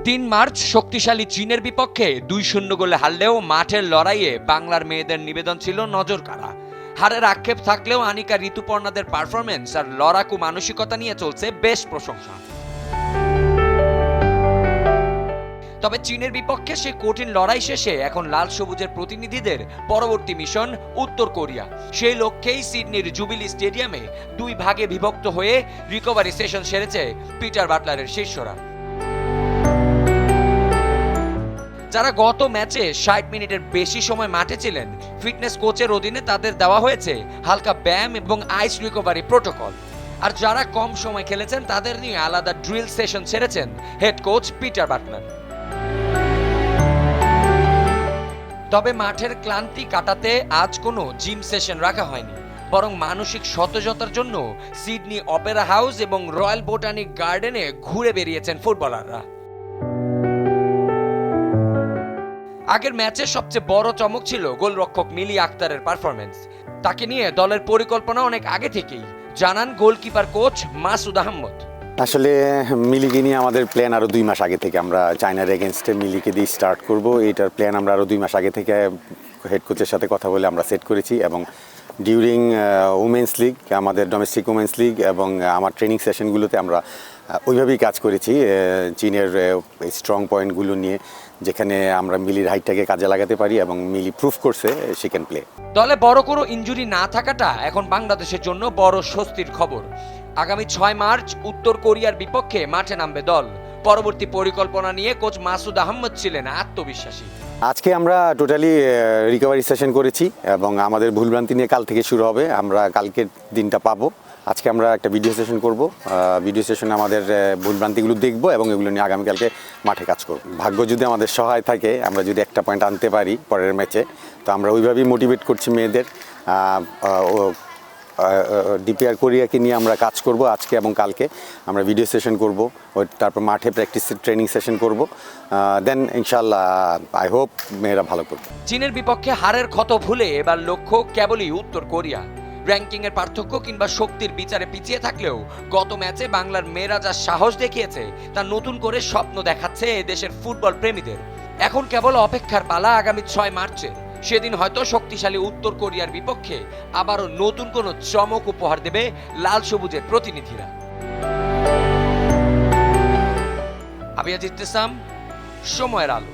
৩ March শক্তিশালী চীনের বিপক্ষে ২-০ গোলে হারলেও মাঠের লড়াইয়ে বাংলার মেয়েদের নিবেদন ছিল নজর কাড়া। হারের আক্ষেপ থাকলেও আনিকা ঋতুপর্ণাদের পারফরমেন্স আর লড়াকু মানসিকতা নিয়ে চলছে বেশ প্রশংসা। তবে চীনের বিপক্ষে সেই কঠিন লড়াই শেষে এখন লাল সবুজের প্রতিনিধিদের পরবর্তী মিশন উত্তর কোরিয়া। সেই লক্ষ্যেই সিডনির জুবিলি স্টেডিয়ামে ২ ভাগে বিভক্ত হয়ে রিকভারি সেশন সেরেছে পিটার বাটলারের শিষ্যরা। যারা গত ম্যাচে ৬০ মিনিটের বেশি সময় মাঠে ছিলেন, ফিটনেস কোচের অধীনে তাদের দেওয়া হয়েছে হালকা ব্যায়াম এবং আইস রিকভারি প্রোটোকল। আর যারা কম সময় খেলেছেন তাদের নিয়ে আলাদা ড্রিল সেশন ছেড়েছেন হেড কোচ পিটার বাটলার। তবে মাঠের ক্লান্তি কাটাতে আজ কোনো জিম সেশন রাখা হয়নি, বরং মানসিক সতেজতার জন্য সিডনি অপেরা হাউস এবং রয়্যাল বোটানিক গার্ডেনে ঘুরে বেরিয়েছেন ফুটবলাররা। আগের ম্যাচের সবচেয়ে বড় চমক ছিল গোলরক্ষক মিলি আক্তারের পারফরমেন্স। তাকে নিয়ে দলের পরিকল্পনা অনেক আগে থেকেই, জানান গোলকিপার কোচ মাসুদ আহমদ। আসলে মিলিকে নিয়ে আমাদের প্ল্যান আরও 2 মাস আগে থেকে, আমরা চায়নার এগেনস্টে মিলিকে দিয়ে স্টার্ট করব, এইটার প্ল্যান আমরা আরও 2 মাস আগে থেকে হেড কোচের সাথে কথা বলে আমরা সেট করেছি। এবং ডিউরিং উমেন্স লিগ, আমাদের ডোমেস্টিক উমেন্স লিগ এবং আমার ট্রেনিং সেশনগুলোতে আমরা ওইভাবেই কাজ করেছি চীনের স্ট্রং পয়েন্টগুলো নিয়ে, যেখানে আমরা মিলির হাইটটাকে কাজে লাগাতে পারি এবং মিলি প্রুফ করছে শি ক্যান প্লে। দলে বড় কোনো ইনজুরি না থাকাটা এখন বাংলাদেশের জন্য বড় স্বস্তির খবর। আগামী ৬ মার্চ উত্তর কোরিয়ার বিপক্ষে মাঠে নামবে দল। পরবর্তী পরিকল্পনা নিয়ে কোচ মাসুদ আহমদ ছিলেন আত্মবিশ্বাসী। আজকে আমরা টোটালি রিকভারি সেশন করেছি এবং আমাদের ভুলভ্রান্তি নিয়ে কাল থেকে শুরু হবে। আমরা কালকের দিনটা পাবো। আজকে আমরা একটা ভিডিও সেশন করব, ভিডিও সেশনে আমাদের ভুলভ্রান্তিগুলো দেখব এবং এগুলো নিয়ে আগামীকালকে মাঠে কাজ করব। ভাগ্য যদি আমাদের সহায় থাকে, আমরা যদি একটা পয়েন্ট আনতে পারি পরের ম্যাচে, তো আমরা ওইভাবেই মোটিভেট করছি মেয়েদের। ডিপিআর কোরিয়াকে নিয়ে আমরা কাজ করব আজকে এবং কালকে। আমরা ভিডিও সেশন করব, তারপর মাঠে প্র্যাকটিস ট্রেনিং সেশন করব। দেন ইনশাল্লাহ আই হোপ মেয়েরা ভালো করবে। চীনের বিপক্ষে হারের ক্ষত ভুলে এবার লক্ষ্য কেবলই উত্তর কোরিয়া। র্যাঙ্কিংয়ের পার্থক্য কিংবা শক্তির বিচারে পিছিয়ে থাকলেও গত ম্যাচে বাংলার মেয়েরা যা সাহস দেখিয়েছে তা নতুন করে স্বপ্ন দেখাচ্ছে এদেশের ফুটবল প্রেমীদের। এখন কেবল অপেক্ষার পালা আগামী ৬ মার্চে। সেদিন হয়তো শক্তিশালী উত্তর কোরিয়ার বিপক্ষে আবারও নতুন কোনো চমক উপহার দেবে লাল সবুজের প্রতিনিধিরা। আবিয়াজ ইত্তেসাম, সময়ের আলো।